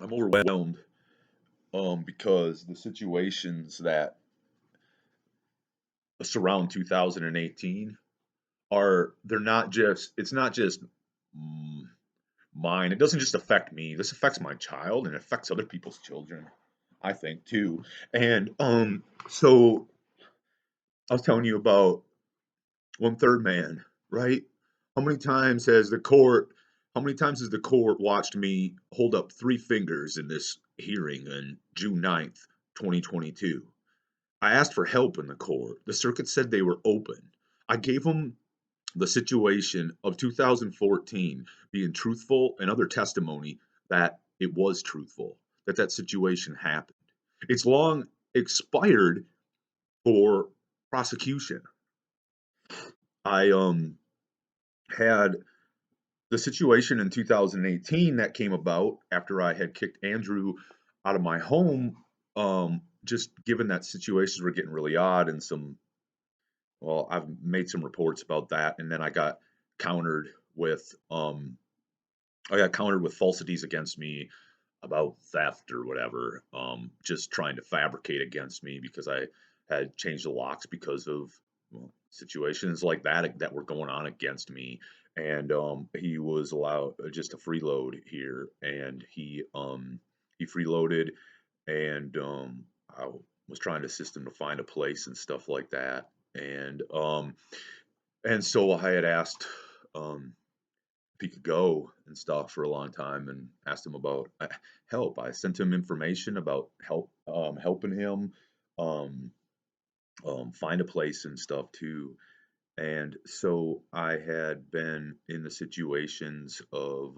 I'm overwhelmed because the situations that surround 2018 are they're not just it's not just mm, mine. It doesn't just affect me. This affects my child and it affects other people's children, I think too. And so I was telling you about one third man, right? How many times has the court how many times has the court watched me hold up three fingers in this hearing on June 9th, 2022? I asked for help in the court. The circuit said they were open. I gave them the situation of 2014 being truthful and other testimony that it was truthful, that that situation happened. It's long expired for prosecution. I had the situation in 2018 that came about after I had kicked Andrew out of my home. Just given that situations were getting really odd and well, I've made some reports about that, and then countered with I got countered with falsities against me about theft or whatever, just trying to fabricate against me because I had changed the locks because of situations like that were going on against me. And he was allowed just a freeload here, and he freeloaded, and I was trying to assist him to find a place and stuff like that. And so I had asked if he could go and stuff for a long time, and asked him about help. I sent him information about helping him um, find a place and stuff too. And so I had been in the situations of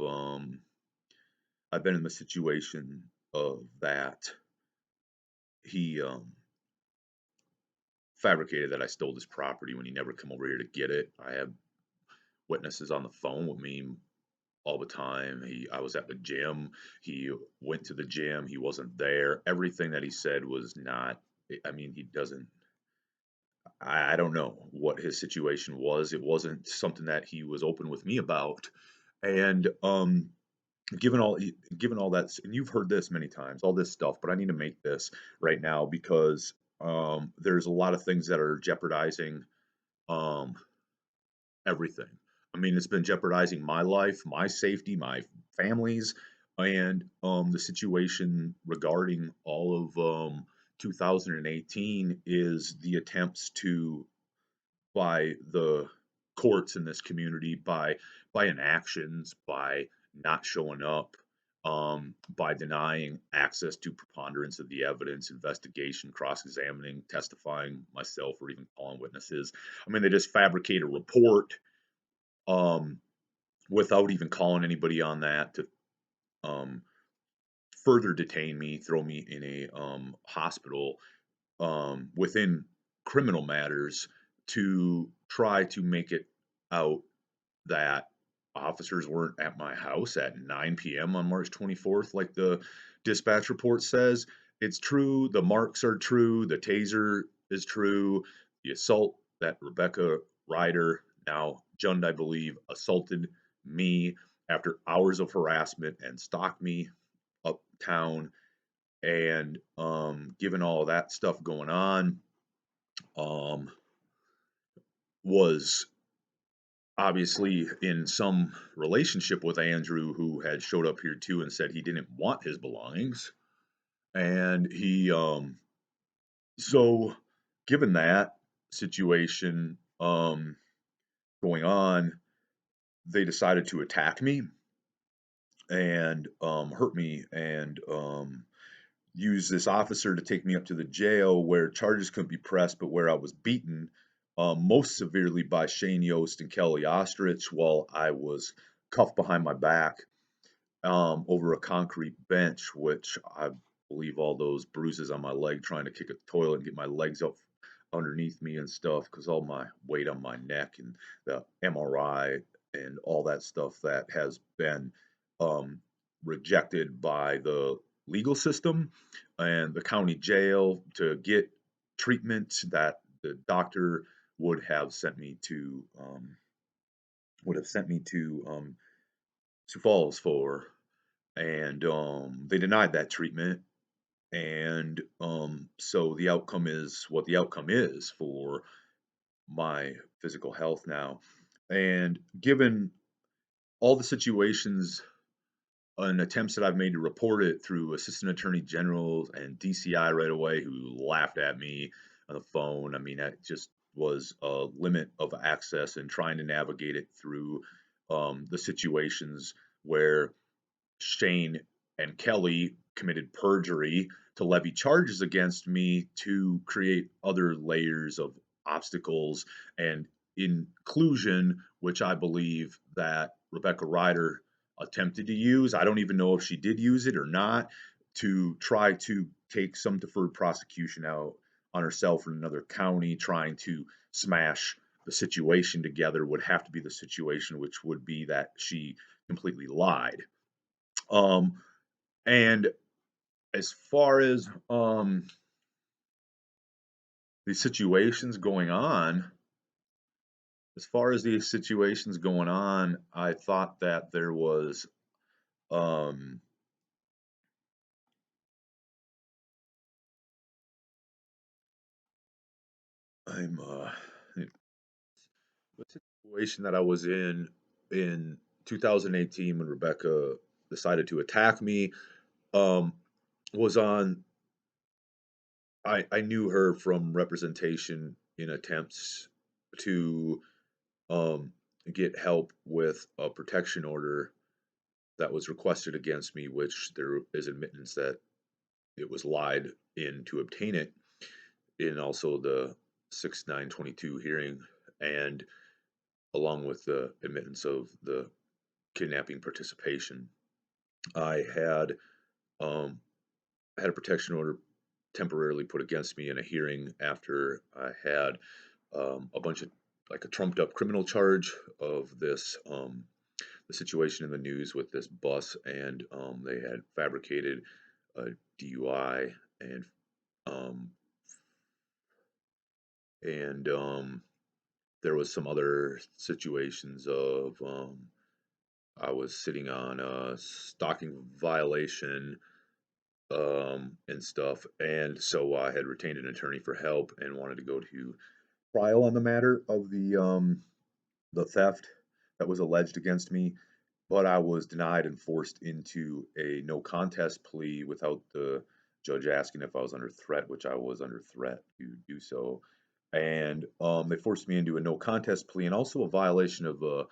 I've been in the situation of that he fabricated that I stole this property when he never come over here to get it. I have witnesses on the phone with me all the time. I was at the gym. He went to the gym. He wasn't there. Everything that he said was not. I mean, he doesn't. I don't know what his situation was. It wasn't something that he was open with me about. And given all given all that, and you've heard this many times, all this stuff, but I need to make this right now because there's a lot of things that are jeopardizing um, everything. I mean, it's been jeopardizing my life, my safety, my family's, and the situation regarding all of 2018 is the attempts to by the courts in this community by inactions, by not showing up, by denying access to preponderance of the evidence, investigation, cross-examining, testifying myself, or even calling witnesses. I mean, they just fabricate a report um, without even calling anybody on that to um, further detain me, throw me in a hospital within criminal matters to try to make it out that officers weren't at my house at 9 p.m. on March 24th, like the dispatch report says. It's true. The marks are true. The taser is true. The assault that Rebecca Ryder, now Jund, I believe, assaulted me after hours of harassment and stalked me uptown. And given all of that stuff going on, um, was obviously in some relationship with Andrew, who had showed up here too and said he didn't want his belongings. And so given that situation going on, they decided to attack me and hurt me and use this officer to take me up to the jail where charges couldn't be pressed, but where I was beaten most severely by Shane Yost and Kelly Ostrich while I was cuffed behind my back over a concrete bench, which I believe all those bruises on my leg trying to kick a toilet and get my legs up underneath me and stuff because all my weight on my neck and the MRI and all that stuff that has been um, rejected by the legal system and the county jail to get treatment that the doctor would have sent me to Sioux Falls for. and they denied that treatment. And so the outcome is what the outcome is for my physical health now. And given all the situations and attempts that I've made to report it through assistant attorney generals and DCI right away, who laughed at me on the phone. I mean, that just was a limit of access and trying to navigate it through the situations where Shane and Kelly committed perjury to levy charges against me to create other layers of obstacles and inclusion, which I believe that Rebecca Ryder attempted to use. I don't even know if she did use it or not, to try to take some deferred prosecution out on herself in another county, trying to smash the situation together. Would have to be the situation, which would be that she completely lied. Um, and as far as the situations going on, as far as these situations going on, I thought that there was um I'm the situation that I was in 2018 when Rebecca decided to attack me um was on I knew her from representation in attempts to um get help with a protection order that was requested against me, which there is admittance that it was lied in to obtain it, in also the 6/9/22 hearing, and along with the admittance of the kidnapping participation. I um, had a protection order temporarily put against me in a hearing after I had a bunch of like a trumped up criminal charge of this the situation in the news with this bus, and they had fabricated a DUI and um, and there was some other situations of I was sitting on a stalking violation and stuff, and so I had retained an attorney for help and wanted to go to trial on the matter of the theft that was alleged against me, but I was denied and forced into a no contest plea without the judge asking if I was under threat, which I was under threat to do so. And they forced me into a no contest plea and also a violation of a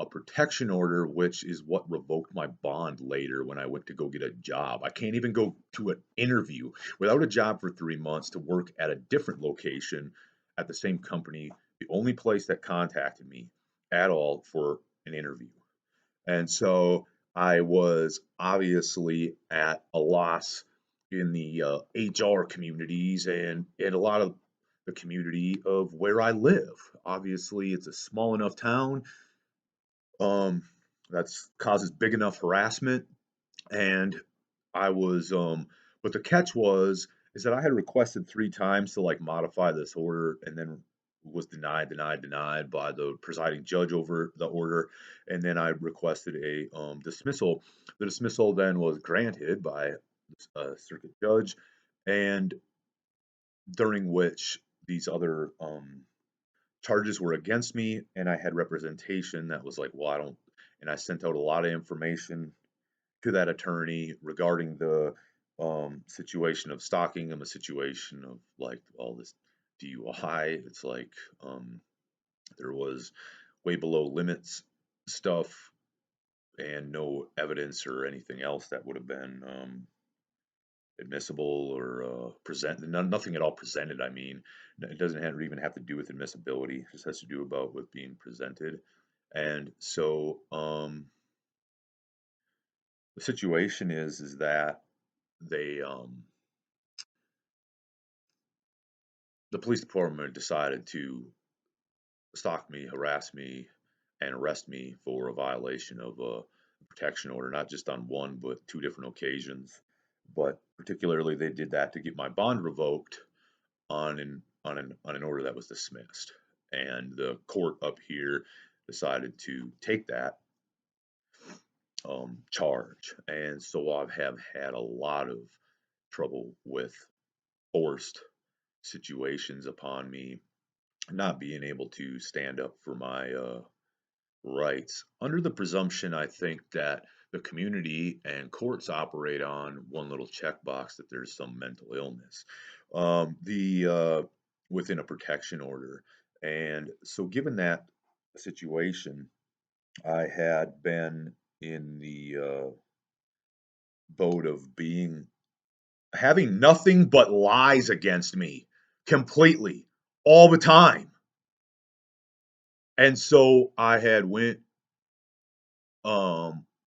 protection order, which is what revoked my bond later when I went to go get a job. I can't even go to an interview without a job for 3 months to work at a different location at the same company, the only place that contacted me at all for an interview. And so I was obviously at a loss in the HR communities and a lot of the community of where I live. Obviously, it's a small enough town um, that's causes big enough harassment, and I was but the catch was is that I had requested 3 times to like modify this order and then was denied by the presiding judge over the order, and then I requested a dismissal. The dismissal then was granted by a circuit judge, and during which these other charges were against me, and I had representation that was like, well, I don't, and I sent out a lot of information to that attorney regarding the situation of stalking him, a situation of like all this DUI. It's like there was way below limits stuff and no evidence or anything else that would have been admissible or present nothing at all presented. I mean, it doesn't even have to do with admissibility. It just has to do about with being presented. And so the situation is that they the police department decided to stalk me, harass me, and arrest me for a violation of a protection order, not just on one, but 2 different occasions. But particularly, they did that to get my bond revoked on an order that was dismissed. And the court up here decided to take that charge. And so I have had a lot of trouble with forced situations upon me, not being able to stand up for my rights. Under the presumption, I think that the community and courts operate on one little checkbox that there's some mental illness, the within a protection order. And so, given that situation, I had been in the boat of being having nothing but lies against me completely all the time. And so I had went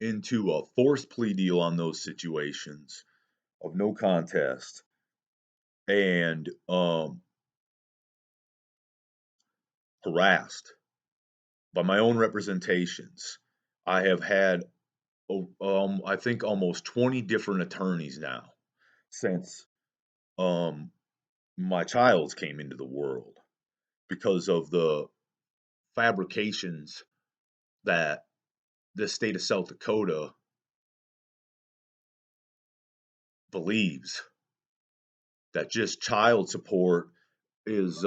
into a forced plea deal on those situations of no contest and harassed by my own representations. I have had I think almost 20 different attorneys now since um my child came into the world because of the fabrications that the state of South Dakota believes that just child support is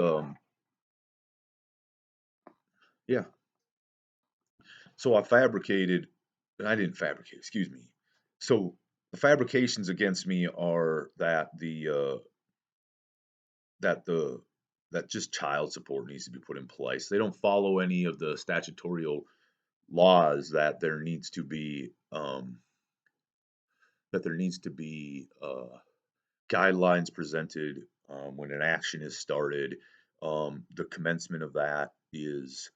yeah. So I didn't fabricate, excuse me. So the fabrications against me are that that the that just child support needs to be put in place. They don't follow any of the statutory laws that there needs to be guidelines presented when an action is started. The commencement of that is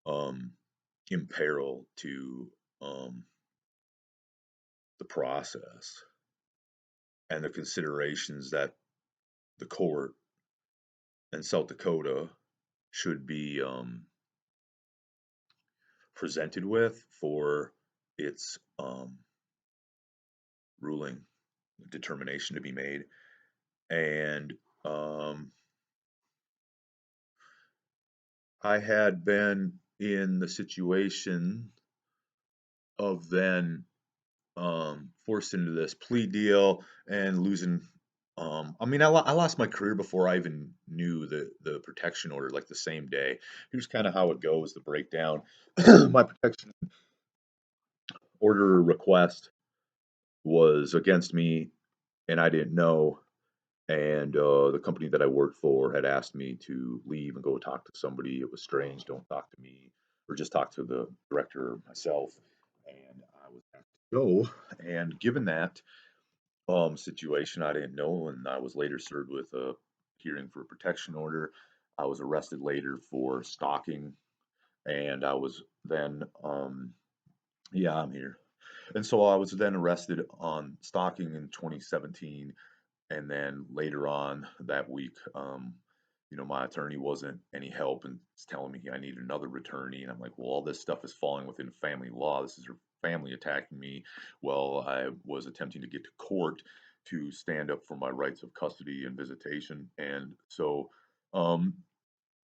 um, in peril to the process and the considerations that the court in South Dakota should be presented with for its ruling determination to be made. And I had been in the situation of then forced into this plea deal and losing. I mean, I lost my career before I even knew the protection order, like the same day. Here's kind of how it goes, the breakdown. My protection order request was against me, and I didn't know. And the company that I worked for had asked me to leave and go talk to somebody. It was strange. Don't talk to me, or just talk to the director myself. And I was asked to go. And given that situation, I didn't know, and I was later served with a hearing for a protection order. I was arrested later for stalking, and I was then, yeah, I'm here. And so I was then arrested on stalking in 2017, and then later on that week, my attorney wasn't any help and was telling me I needed another attorney. And I'm like, well, all this stuff is falling within family law. This is her family attacking me. Well, I was attempting to get to court to stand up for my rights of custody and visitation. And so um,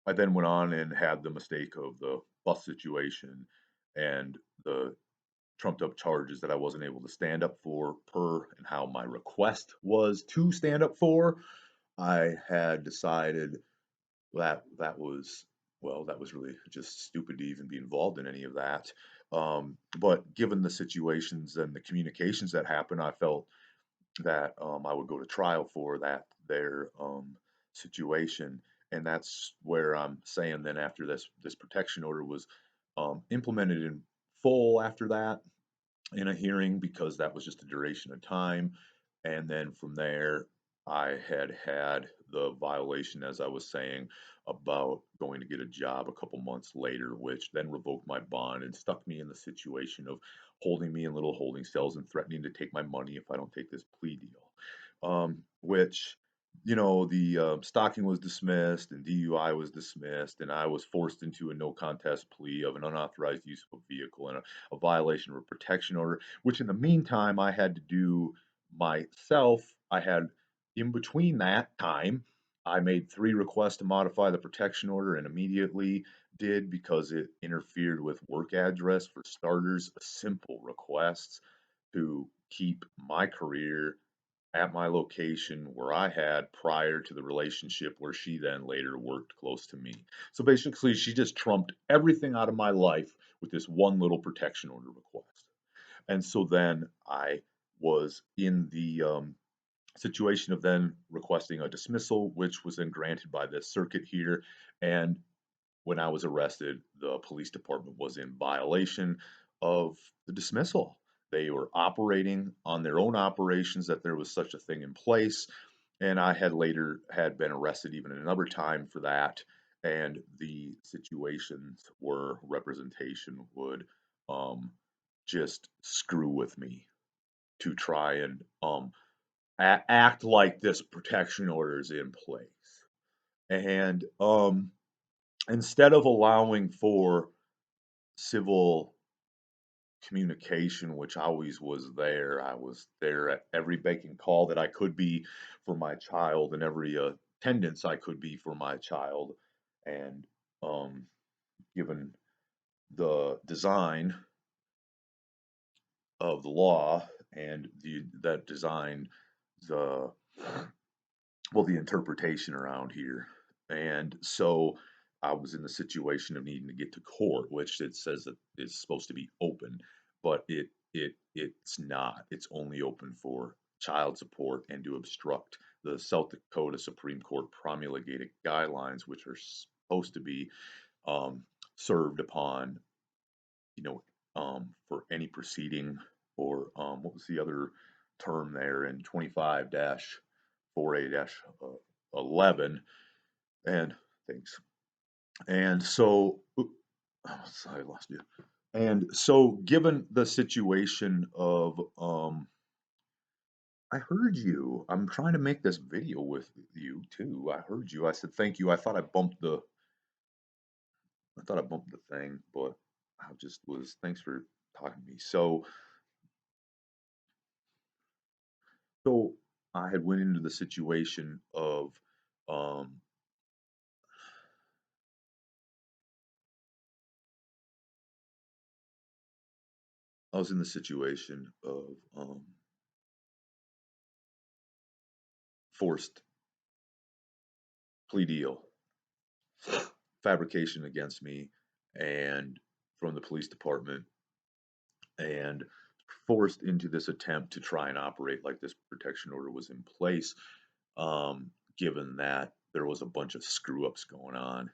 I then went on and had the mistake of the bus situation and the trumped up charges that I wasn't able to stand up for per and how my request was to stand up for. I had decided that was really just stupid to even be involved in any of that. But given the situations and the communications that happened, I felt that I would go to trial for their situation, and that's where I'm saying then after this protection order was implemented in full after that in a hearing because that was just a duration of time. And then from there, I had the violation, as I was saying, about going to get a job a couple months later, which then revoked my bond and stuck me in the situation of holding me in little holding cells and threatening to take my money if I don't take this plea deal. Which the stalking was dismissed and DUI was dismissed, and I was forced into a no contest plea of an unauthorized use of a vehicle and a violation of a protection order, which in the meantime I had to do myself. I had in between that time, I made 3 requests to modify the protection order and immediately did because it interfered with work address. For starters, a simple request to keep my career at my location where I had prior to the relationship where she then later worked close to me. So basically, she just trumped everything out of my life with this one little protection order request. And so then I was in the situation of then requesting a dismissal, which was then granted by the circuit here. And when I was arrested, the police department was in violation of the dismissal. They were operating on their own operations, that there was such a thing in place. And I had later had been arrested even another time for that. And the situations where representation would um, just screw with me to try and act like this protection order is in place. And instead of allowing for civil communication, which always was there, I was there at every beck call that I could be for my child, and every attendance I could be for my child. And um, given the design of the law and that design, the the interpretation around here. And so I was in the situation of needing to get to court, which it says that it's supposed to be open, but it's not. It's only open for child support and to obstruct the South Dakota Supreme Court promulgated guidelines, which are supposed to be um, served upon, for any proceeding, or what was the other term there in 25 4A 11, and things. And so, oh, sorry, I lost you. And so, given the situation of, I heard you. I'm trying to make this video with you too. I heard you. I said thank you. I thought I bumped the thing, but I just was. Thanks for talking to me. So I had went into the situation of, um, I was in the situation of forced plea deal, fabrication against me, and from the police department, and forced into this attempt to try and operate like this protection order was in place, given that there was a bunch of screw ups going on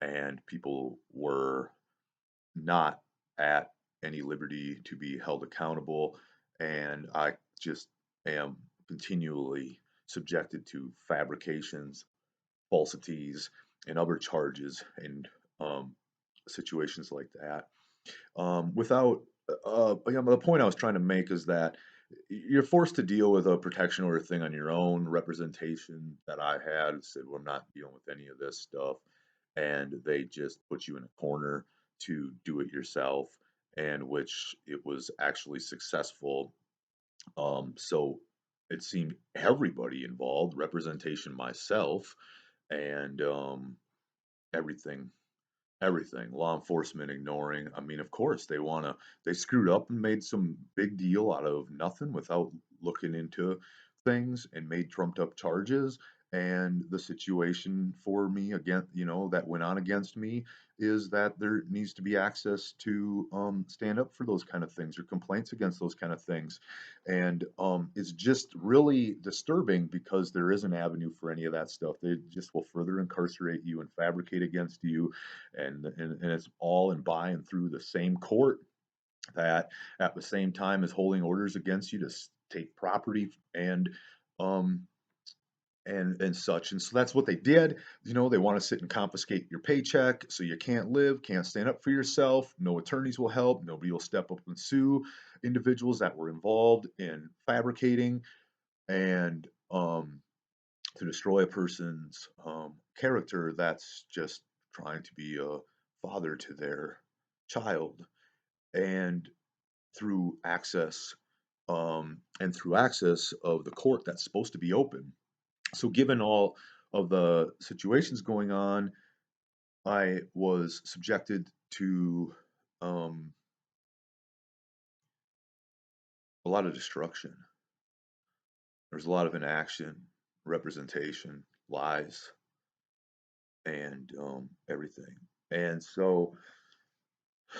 and people were not at any liberty to be held accountable. And I just am continually subjected to fabrications, falsities, and other charges and um, situations like that. Without, the point I was trying to make is that you're forced to deal with a protection order thing on your own. Representation that I had said, "Well, I'm not dealing with any of this stuff," and they just put you in a corner to do it yourself, and which it was actually successful. So it seemed everybody involved, representation, myself, and everything law enforcement ignoring. I mean, of course they screwed up and made some big deal out of nothing without looking into things, and made trumped up charges. And the situation for me, again, that went on against me, is that there needs to be access to stand up for those kind of things, or complaints against those kind of things. And it's just really disturbing because there is an avenue for any of that stuff. They just will further incarcerate you and fabricate against you, and it's all in by and through the same court that at the same time is holding orders against you to take property um and such. And so that's what they did. They want to sit and confiscate your paycheck so you can't live, can't stand up for yourself. No attorneys will help. Nobody will step up and sue individuals that were involved in fabricating, and to destroy a person's character that's just trying to be a father to their child. And through access, and through access of the court that's supposed to be open. So given all of the situations going on, I was subjected to um, a lot of destruction. There's a lot of inaction, representation, lies, and everything. And so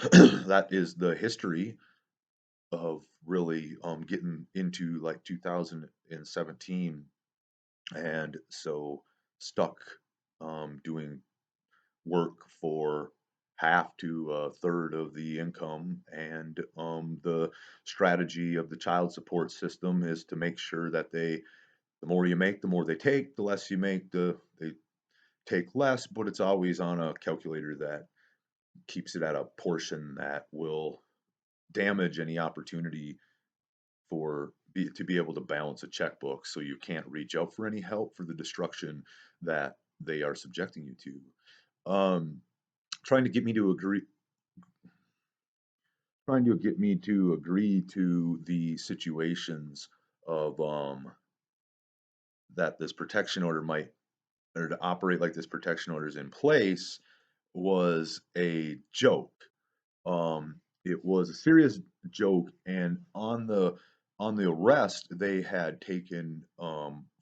that is the history of really getting into like 2017, and so stuck doing work for half to a third of the income. And the strategy of the child support system is to make sure that the more you make, the more they take. The less you make, they take less. But it's always on a calculator that keeps it at a portion that will damage any opportunity to be able to balance a checkbook, so you can't reach out for any help for the destruction that they are subjecting you to. Trying to get me to agree, trying to get me to agree to the situations of that this protection order might, or to operate like this protection order is in place, was a joke. It was a serious joke, and on the arrest, they had taken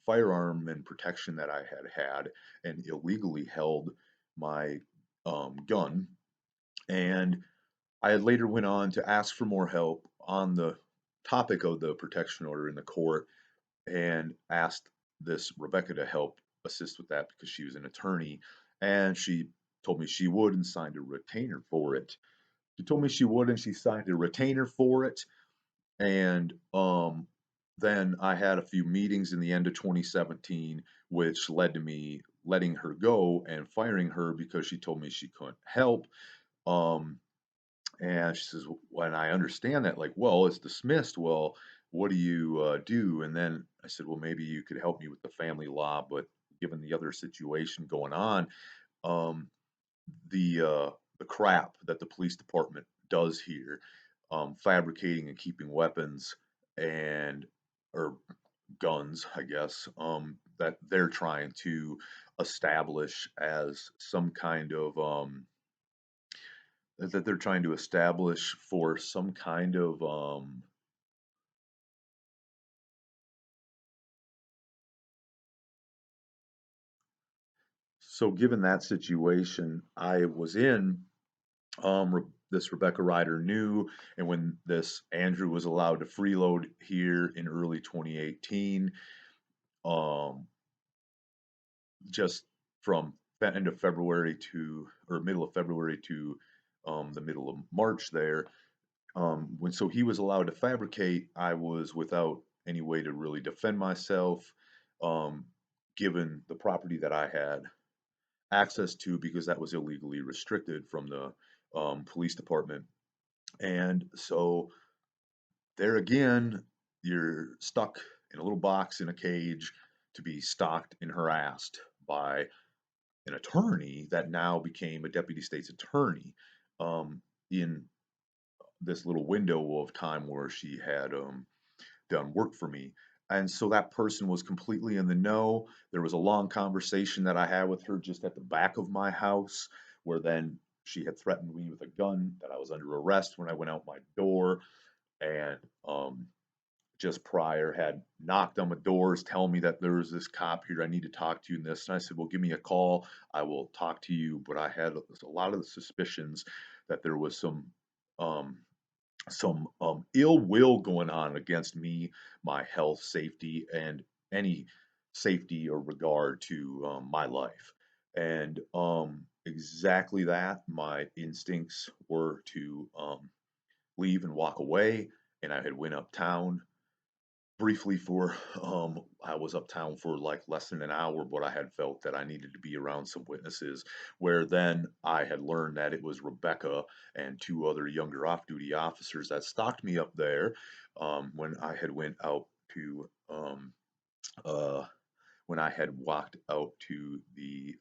firearm and protection that I had had, and illegally held my gun. And I had later went on to ask for more help on the topic of the protection order in the court, and asked this Rebecca to help assist with that because she was an attorney, and she told me she would and signed a retainer for it. She told me she would, and she signed a retainer for it. And then I had a few meetings in the end of 2017, which led to me letting her go and firing her because she told me she couldn't help. Um, and she says, when I understand that, like, well, it's dismissed. Well, what do you do? And then I said, well, maybe you could help me with the family law, but given the other situation going on, um, the crap that the police department does here, fabricating and keeping weapons and or guns, I guess, that they're trying to establish as some kind of that they're trying to establish for some kind of so given that situation I was in, this Rebecca Ryder knew, and when this Andrew was allowed to freeload here in early 2018, um, just from the end of February to, or middle of February to the middle of March there, when so he was allowed to fabricate, I was without any way to really defend myself, um, given the property that I had access to because that was illegally restricted from the police department. And so there again, you're stuck in a little box in a cage to be stalked and harassed by an attorney that now became a deputy state's attorney, in this little window of time where she had done work for me. And so that person was completely in the know. There was a long conversation that I had with her just at the back of my house, where then she had threatened me with a gun, that I was under arrest when I went out my door, and just prior had knocked on the doors telling me that there was this cop here, I need to talk to you, and this. And I said, well, give me a call, I will talk to you. But I had a lot of the suspicions that there was um, some ill will going on against me, my health, safety, and any safety or regard to my life. And exactly that, my instincts were to leave and walk away. And I had went uptown briefly for I was uptown for like less than an hour, but I had felt that I needed to be around some witnesses, where then I had learned that it was Rebecca and two other younger off-duty officers that stalked me up there, when I had went out to uh when I had walked out to the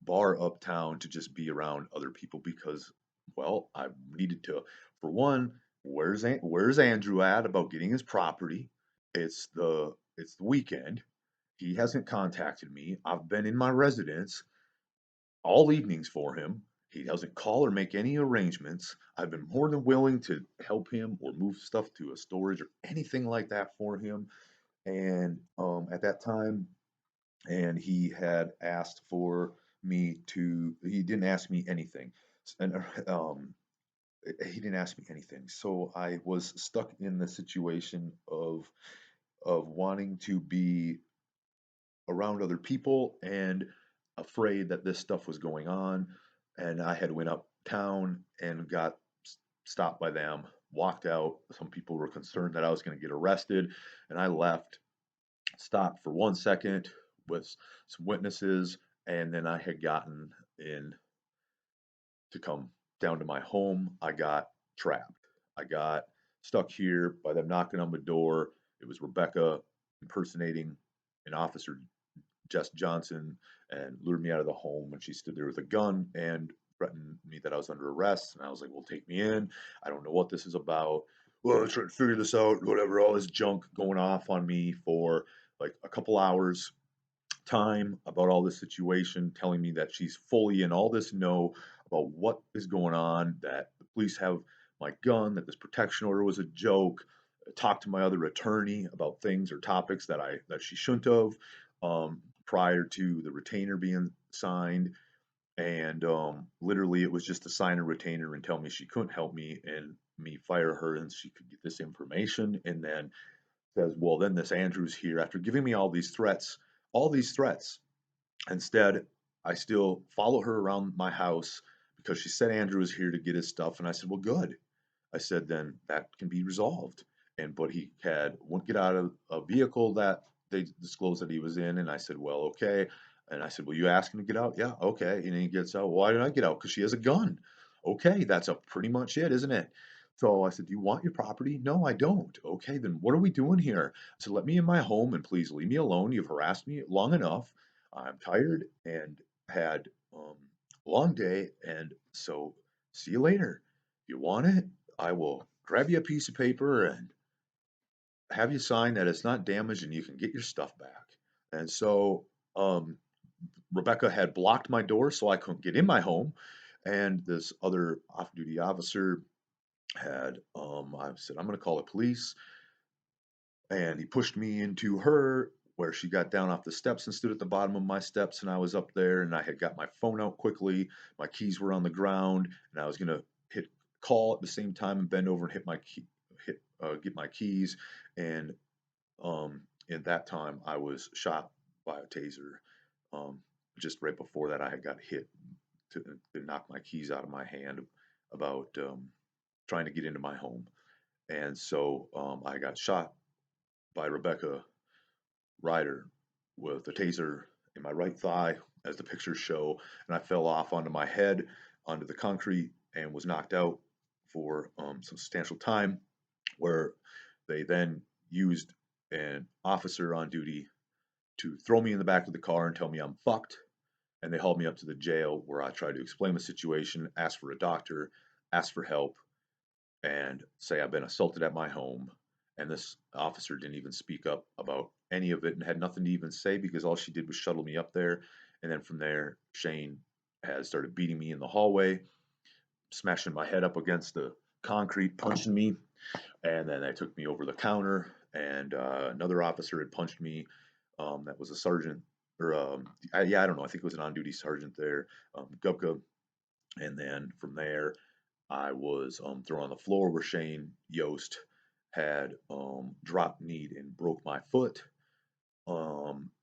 bar uptown to just be around other people because, well, I needed to, for one, where's Andrew at about getting his property? It's the weekend. He hasn't contacted me. I've been in my residence all evenings for him. He doesn't call or make any arrangements. I've been more than willing to help him or move stuff to a storage or anything like that for him. And at that time, and he had asked for me to, he didn't ask me anything. And he didn't ask me anything. So I was stuck in the situation of wanting to be around other people and afraid that this stuff was going on. And I had went uptown and got stopped by them, walked out. Some people were concerned that I was going to get arrested, and I left, stopped for 1 second with some witnesses, and then I had gotten in to come down to my home. I got trapped. I got stuck here by them knocking on the door. It was Rebecca impersonating an officer, Jess Johnson, and lured me out of the home. And she stood there with a gun and threatened me that I was under arrest. And I was like, well, take me in. I don't know what this is about. Well, I'm trying to figure this out, whatever, all this junk going off on me for like a couple hours time about all this situation, telling me that she's fully in all this know about what is going on, that the police have my gun, that this protection order was a joke. Talked to my other attorney about things or topics that she shouldn't have prior to the retainer being signed. And literally, it was just to sign a retainer and tell me she couldn't help me and me fire her and she could get this information. And then says, well, then this Andrew's here after giving me all these threats. Instead, I still follow her around my house because she said Andrew was here to get his stuff. And I said, well, good. I said, then that can be resolved. And but he won't get out of a vehicle that they disclosed that he was in. And I said, well, okay. And I said, well, you ask him to get out? Yeah, okay. And then he gets out. Why did I get out? Because she has a gun. Okay, that's pretty much it, isn't it? So I said, do you want your property? No, I don't. Okay, then what are we doing here? I said, let me in my home and please leave me alone. You've harassed me long enough. I'm tired and had a long day. And so see you later. If you want it, I will grab you a piece of paper and have you sign that it's not damaged and you can get your stuff back. And so um, Rebecca had blocked my door so I couldn't get in my home. And this other off duty officer I said, I'm going to call the police. And he pushed me into her where she got down off the steps and stood at the bottom of my steps. And I was up there and I had got my phone out quickly. My keys were on the ground and I was going to hit call at the same time and bend over and get my keys. And in that time, I was shot by a taser. Um, just right before that, I had got hit to knock my keys out of my hand about trying to get into my home. And so I got shot by Rebecca Ryder with a taser in my right thigh, as the pictures show, and I fell off onto my head onto the concrete and was knocked out for some substantial time, where they then used an officer on duty to throw me in the back of the car and tell me I'm fucked. And they hauled me up to the jail where I tried to explain the situation, ask for a doctor, ask for help, and say I've been assaulted at my home. And this officer didn't even speak up about any of it and had nothing to even say because all she did was shuttle me up there. And then from there, Shane has started beating me in the hallway, smashing my head up against the concrete, punching me. And then they took me over the counter, and another officer had punched me. That was a sergeant, or yeah, I don't know. I think it was an on-duty sergeant there, Gubka. And then from there, I was thrown on the floor where Shane Yost had dropped, kneed, and broke my foot.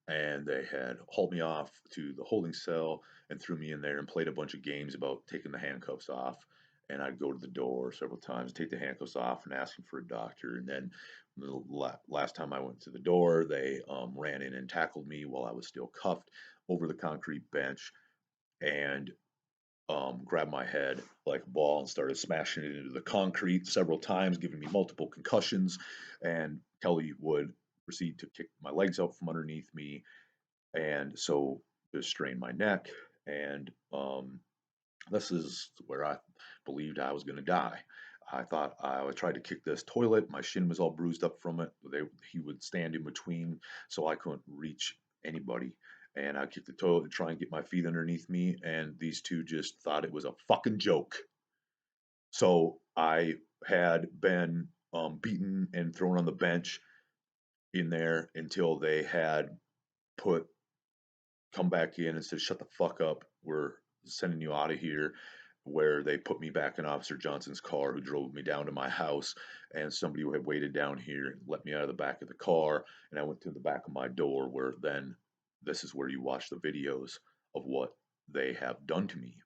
And they had hauled me off to the holding cell and threw me in there and played a bunch of games about taking the handcuffs off. And I'd go to the door several times, take the handcuffs off, and ask them for a doctor. And then the last time I went to the door, they ran in and tackled me while I was still cuffed over the concrete bench and grabbed my head like a ball and started smashing it into the concrete several times, giving me multiple concussions. And Kelly would proceed to kick my legs out from underneath me, and so just strained my neck. And this is where I believed I was going to die. I thought I tried to kick this toilet. My shin was all bruised up from it. He would stand in between, so I couldn't reach anybody. And I kicked the toilet to try and get my feet underneath me, and these two just thought it was a fucking joke. So I had been beaten and thrown on the bench in there until they had put come back in and said, "Shut the fuck up. We're sending you out of here." Where they put me back in Officer Johnson's car, who drove me down to my house, and somebody who had waited down here let me out of the back of the car, and I went to the back of my door, where then this is where you watch the videos of what they have done to me.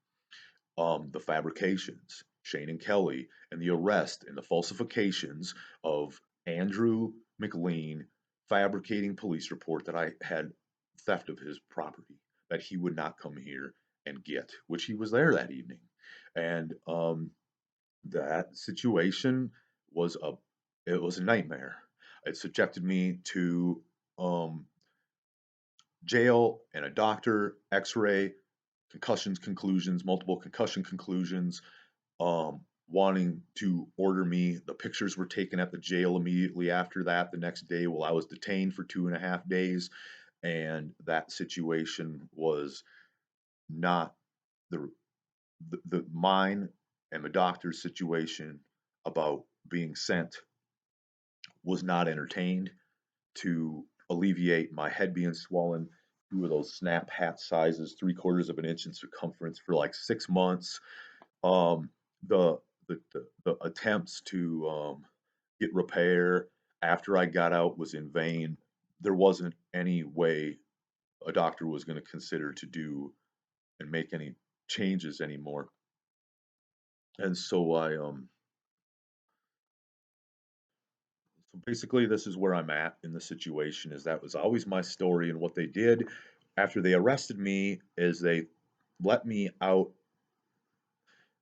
The fabrications, Shane and Kelly, and the arrest and the falsifications of Andrew McLean fabricating police report that I had theft of his property that he would not come here and get, which he was there that evening. And that situation was a nightmare. It subjected me to um, jail and a doctor, X-ray, concussions conclusions, multiple concussion conclusions, wanting to order me. The pictures were taken at the jail immediately after that, the next day, while I was detained for 2.5 days. And that situation was not the, the mine and the doctor's situation about being sent was not entertained to alleviate my head being swollen. Two of those snap hat sizes, 3/4 of an inch in circumference for like 6 months. Um, the, the attempts to get repair after I got out was in vain. There wasn't any way a doctor was going to consider to do and make any changes anymore. And so basically this is where I'm at in the situation. Is that was always my story. And what they did after they arrested me is they let me out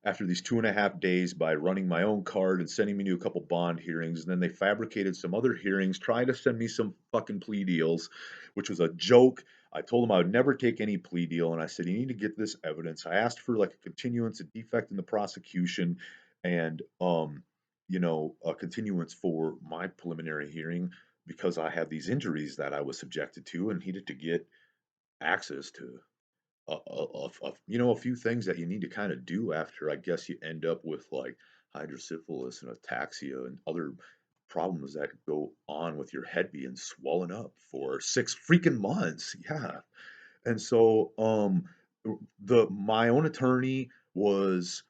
after these 2.5 days by running my own card and sending me to a couple bond hearings. And then they fabricated some other hearings, trying to send me some fucking plea deals, which was a joke. I told them I would never take any plea deal. And I said, you need to get this evidence. I asked for like a continuance, a defect in the prosecution, and, a continuance for my preliminary hearing because I had these injuries that I was subjected to and needed to get access to a few things that you need to kind of do after I guess you end up with like hydrocephalus and ataxia and other problems that go on with your head being swollen up for 6 freaking months. Yeah. And so the my own attorney was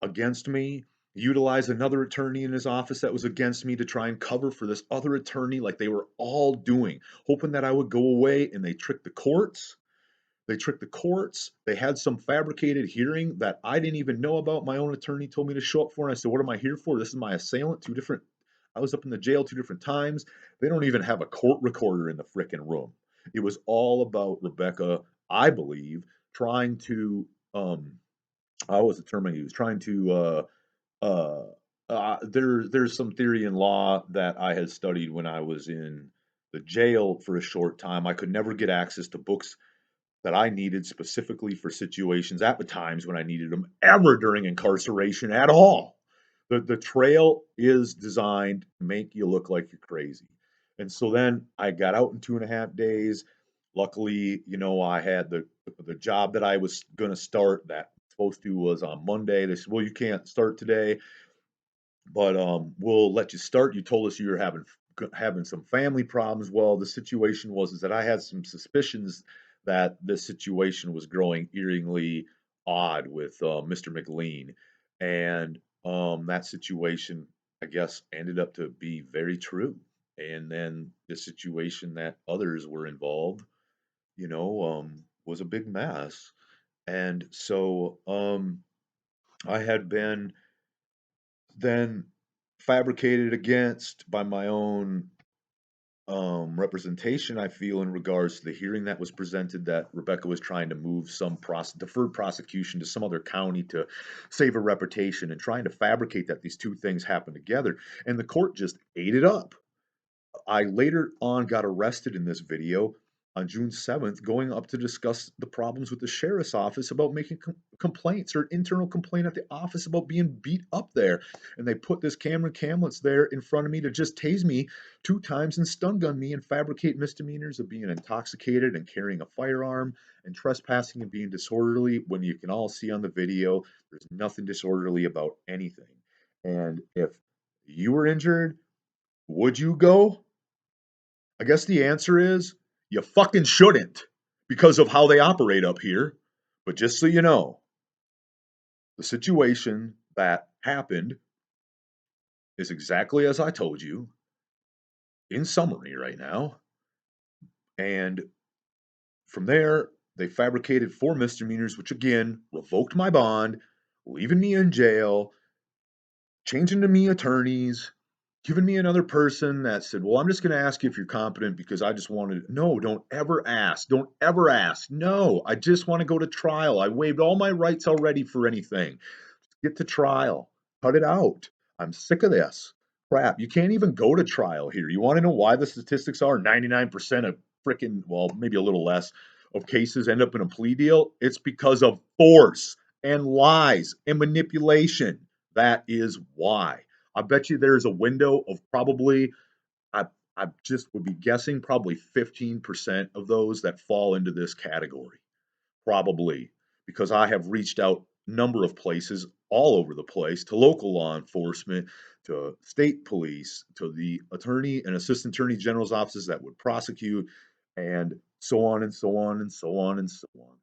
against me, utilized another attorney in his office that was against me to try and cover for this other attorney, like they were all doing, hoping that I would go away, and they tricked the courts. They tricked the courts. They had some fabricated hearing that I didn't even know about. My own attorney told me to show up for, and I said, "What am I here for? This is my assailant." I was up in the jail 2 different times. They don't even have a court recorder in the frickin' room. It was all about Rebecca, I believe, trying to. I was determined he was trying to. Uh, there's some theory in law that I had studied when I was in the jail for a short time. I could never get access to books that I needed specifically for situations at the times when I needed them ever during incarceration at all. The trail is designed to make you look like you're crazy. And so then I got out in 2.5 days. Luckily, I had the job that I was going to start that supposed to was on Monday. They said, "Well, you can't start today, but we'll let you start. You told us you were having some family problems." Well, the situation was is that I had some suspicions that this situation was growing eerily odd with Mr. McLean, and that situation, I guess, ended up to be very true. And then the situation that others were involved, was a big mess. And so I had been then fabricated against by my own representation, I feel, in regards to the hearing that was presented, that Rebecca was trying to move some deferred prosecution to some other county to save her reputation, and trying to fabricate that these two things happened together. And the court just ate it up. I later on got arrested in this video. on June 7th going up to discuss the problems with the sheriff's office about making complaints or internal complaint at the office about being beat up there. And they put this Cameron Camlets there in front of me to just tase me 2 times and stun gun me and fabricate misdemeanors of being intoxicated and carrying a firearm and trespassing and being disorderly when you can all see on the video there's nothing disorderly about anything. And if you were injured, would you go? I guess the answer is you fucking shouldn't because of how they operate up here. But just so you know, the situation that happened is exactly as I told you in summary right now. And from there, they fabricated 4 misdemeanors, which again revoked my bond, leaving me in jail, changing to me attorneys, giving me another person that said, "Well, I'm just going to ask you if you're competent because I just wanted." No, don't ever ask. Don't ever ask. No, I just want to go to trial. I waived all my rights already for anything. Get to trial. Cut it out. I'm sick of this crap. You can't even go to trial here. You want to know why the statistics are 99% of freaking, well, maybe a little less of cases end up in a plea deal? It's because of force and lies and manipulation. That is why. I bet you there's a window of probably, I, I just would be guessing, probably 15% of those that fall into this category. Probably because I have reached out a number of places all over the place to local law enforcement, to state police, to the attorney and assistant attorney general's offices that would prosecute, and so on and so on and so on and so on.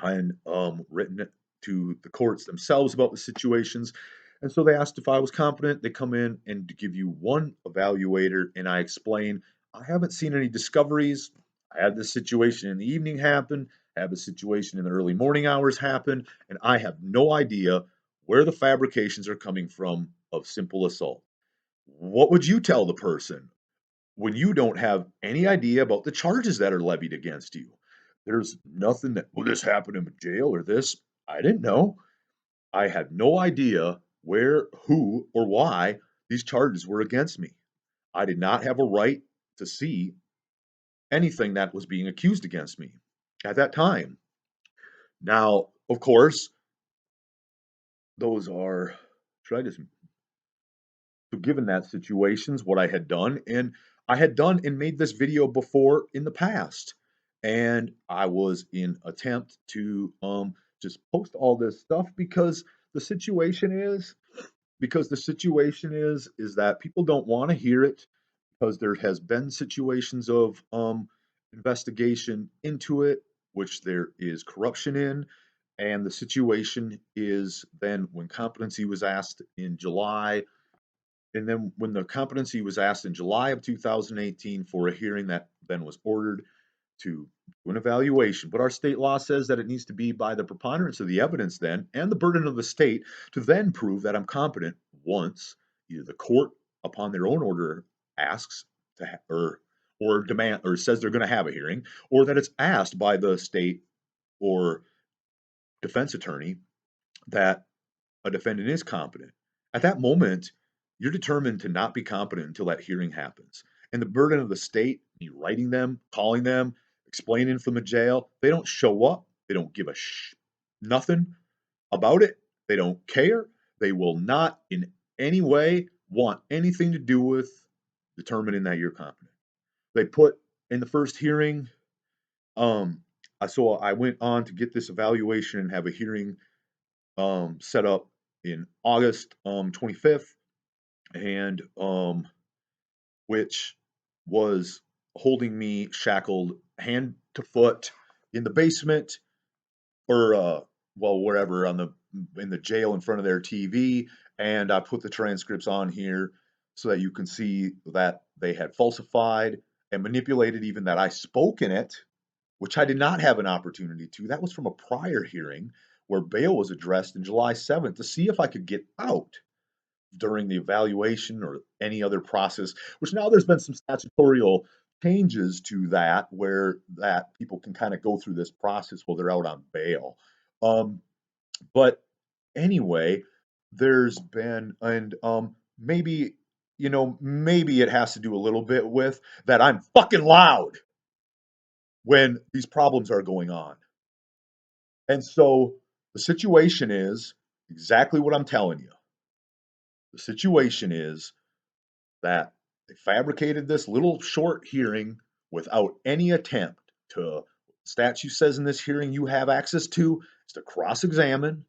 And written to the courts themselves about the situations. And so they asked if I was competent. They come in and to give you one evaluator, and I explain I haven't seen any discoveries. I had this situation in the evening happen, I had the situation in the early morning hours happen, and I have no idea where the fabrications are coming from of simple assault. What would you tell the person when you don't have any idea about the charges that are levied against you? There's nothing that, well, this happened in jail or this. I didn't know. I had no idea where, who, or why these charges were against me. I did not have a right to see anything that was being accused against me at that time. Now, of course, those are, should I just, so given that situations, what I had done, and I had done and made this video before in the past, and I was in attempt to just post all this stuff because the situation is is that people don't want to hear it because there has been situations of investigation into it, which there is corruption in. And the situation is then when competency was asked in July, and then when the competency was asked in July of 2018 for a hearing that then was ordered to do an evaluation. But our state law says that it needs to be by the preponderance of the evidence then and the burden of the state to then prove that I'm competent once either the court upon their own order asks to or demand or says they're going to have a hearing, or that it's asked by the state or defense attorney that a defendant is competent. At that moment, you're determined to not be competent until that hearing happens. And the burden of the state, me writing them, calling them, explaining from the jail, they don't show up. They don't give a nothing about it. They don't care. They will not in any way want anything to do with determining that you're competent. They put in the first hearing, so I went on to get this evaluation and have a hearing set up in August 25th, and which was holding me shackled hand to foot in the basement or well wherever on the in the jail in front of their TV. And I put the transcripts on here so that you can see that they had falsified and manipulated even that I spoke in it, which I did not have an opportunity to. That was from a prior hearing where bail was addressed in July 7th to see if I could get out during the evaluation or any other process, which now there's been some statutorial changes to that where that people can kind of go through this process while they're out on bail. Um, but anyway, there's been, and maybe, maybe it has to do a little bit with that I'm fucking loud. when these problems are going on. And so the situation is exactly what I'm telling you. The situation is that they fabricated this little short hearing without any attempt to, statute says in this hearing you have access to is to cross-examine,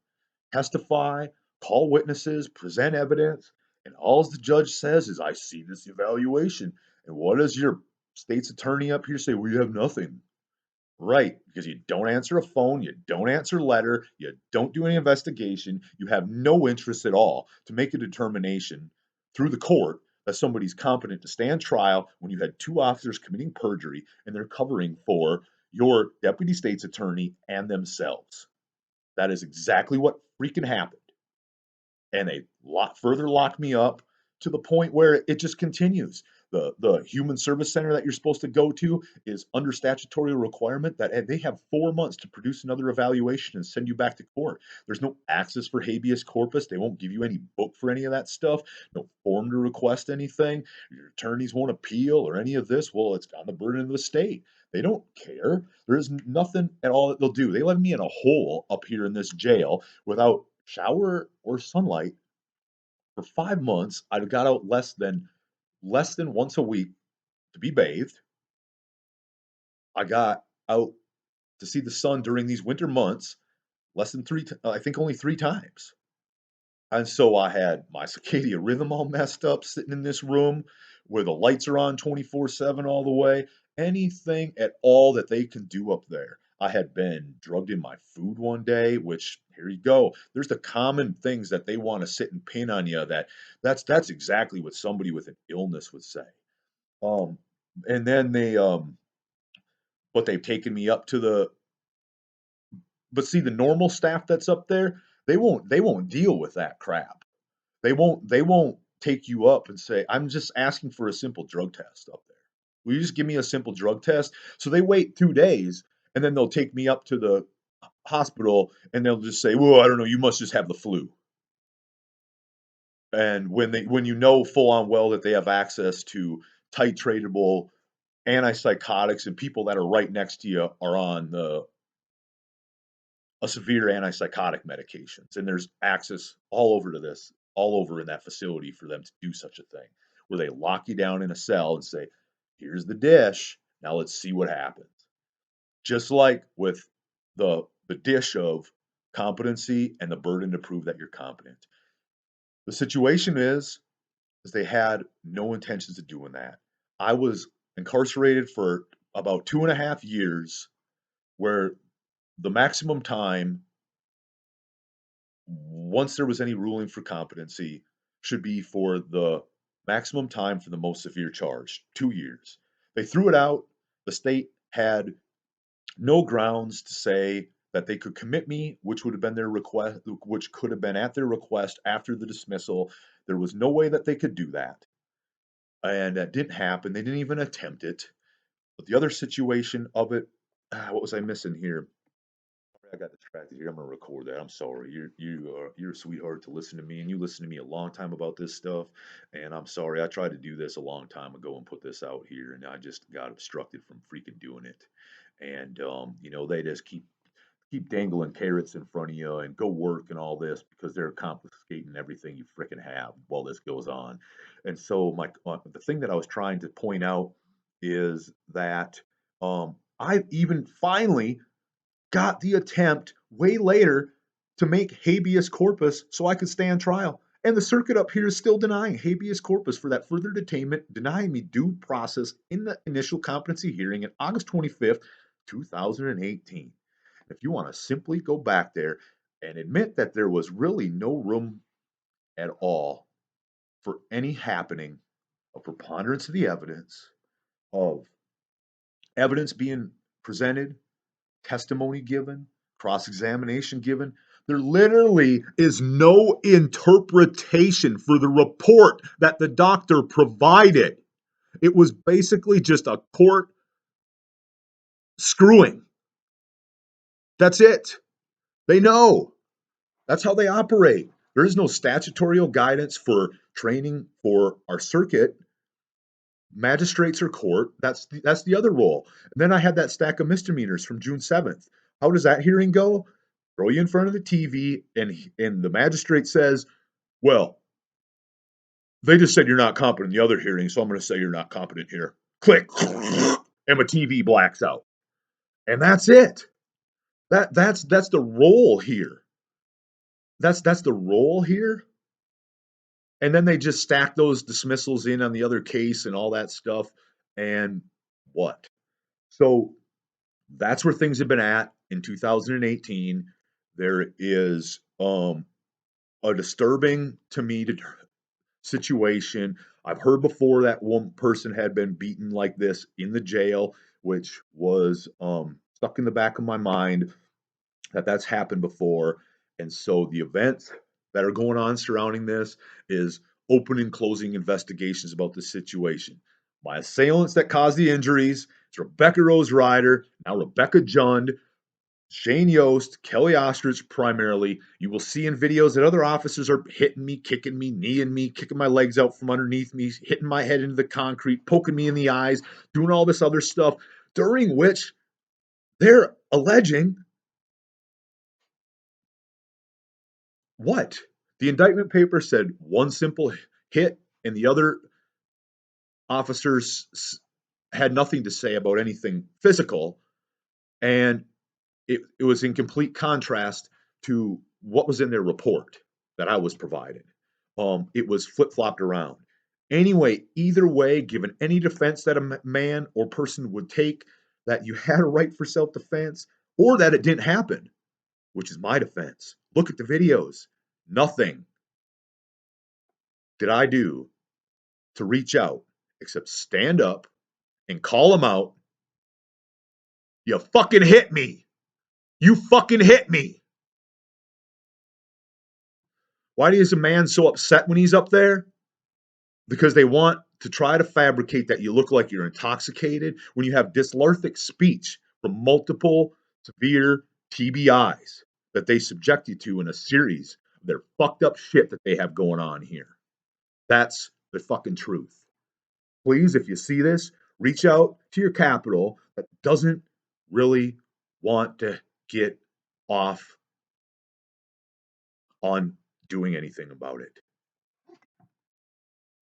testify, call witnesses, present evidence, and all the judge says is, I see this evaluation. And what does your state's attorney up here say? We have nothing. Right, because you don't answer a phone, you don't answer a letter, you don't do any investigation, you have no interest at all to make a determination through the court that somebody's competent to stand trial when you had two officers committing perjury and they're covering for your deputy state's attorney and themselves. That is exactly what freaking happened. And they further locked me up to the point where it just continues. The human service center that you're supposed to go to is under statutory requirement that they have 4 months to produce another evaluation and send you back to court. There's no access for habeas corpus. They won't give you any book for any of that stuff, no form to request anything. Your attorneys won't appeal or any of this. Well, it's on the burden of the state. They don't care. There is nothing at all that they'll do. They left me in a hole up here in this jail without shower or sunlight for 5 months. I got out less than once a week to be bathed. I got out to see the sun during these winter months less than I think only 3 times. And so I had my circadian rhythm all messed up sitting in this room where the lights are on 24/7 all the way. Anything at all that they can do up there. I had been drugged in my food one day, which here you go. There's the common things that they want to sit and pin on you that's exactly what somebody with an illness would say. Um, and then but they've taken me up to but see the normal staff that's up there, they won't deal with that crap. They won't take you up and say, "I'm just asking for a simple drug test up there. Will you just give me a simple drug test?" So they wait 2 days, and then they'll take me up to the hospital, and they'll just say, "Well, I don't know, you must just have the flu." And when you know full on well that they have access to titratable antipsychotics and people that are right next to you are on a severe antipsychotic medications, and there's access all over to this, all over in that facility for them to do such a thing, where they lock you down in a cell and say, "Here's the dish. Now let's see what happens." Just like with the dish of competency and the burden to prove that you're competent. The situation is they had no intentions of doing that. I was incarcerated for about 2.5 years, where the maximum time, once there was any ruling for competency, should be for the maximum time for the most severe charge, 2 years. They threw it out. The state had no grounds to say that they could commit me, which would have been their request, which could have been at their request after the dismissal. There was no way that they could do that. And that didn't happen. They didn't even attempt it. But the other situation of it, what was I missing here? I got distracted here. I'm gonna record that. I'm sorry. You're a sweetheart to listen to me, and you listened to me a long time about this stuff. And I'm sorry. I tried to do this a long time ago and put this out here, and I just got obstructed from freaking doing it. And they just keep dangling carrots in front of you and go work and all this because they're confiscating everything you freaking have while this goes on. And so the thing that I was trying to point out is that I even finally got the attempt way later to make habeas corpus so I could stand trial. And the circuit up here is still denying habeas corpus for that further detainment, denying me due process in the initial competency hearing on August 25th, 2018. If you want to simply go back there and admit that there was really no room at all for any happening of preponderance of the evidence, of evidence being presented, testimony given, cross examination given. There literally is no interpretation for the report that the doctor provided. It was basically just a court screwing. That's it. They know. That's how they operate. There is no statutory guidance for training for our circuit magistrates or court. That's the other role. And then I had that stack of misdemeanors from June 7th. How does that hearing go? Throw you in front of the TV, and the magistrate says, "Well, they just said you're not competent in the other hearing, so I'm going to say you're not competent here." Click, and my TV blacks out, and that's it. That's the role here. That's the role here. And then they just stack those dismissals in on the other case and all that stuff. And what? So that's where things have been at in 2018. There is a disturbing to me situation. I've heard before that one person had been beaten like this in the jail, which was stuck in the back of my mind that that's happened before. And so the events that are going on surrounding this is open and closing investigations about the situation. My assailants that caused the injuries, it's Rebecca Rose Ryder, now Rebecca Jund, Shane Yost, Kelly Ostrich primarily. You will see in videos that other officers are hitting me, kicking me, kneeing me, kicking my legs out from underneath me, hitting my head into the concrete, poking me in the eyes, doing all this other stuff, during which they're alleging what? The indictment paper said one simple hit, and the other officers had nothing to say about anything physical. And it was in complete contrast to what was in their report that I was provided. It was flip flopped around. Anyway, either way, given any defense that a man or person would take, that you had a right for self defense or that it didn't happen, which is my defense. Look at the videos. Nothing did I do to reach out except stand up and call them out. You fucking hit me. You fucking hit me. Why is a man so upset when he's up there? Because they want to try to fabricate that you look like you're intoxicated when you have dyslexic speech from multiple severe TBIs that they subject you to in a series of their fucked up shit that they have going on here. That's the fucking truth. Please, if you see this, reach out to your capital that doesn't really want to get off on doing anything about it.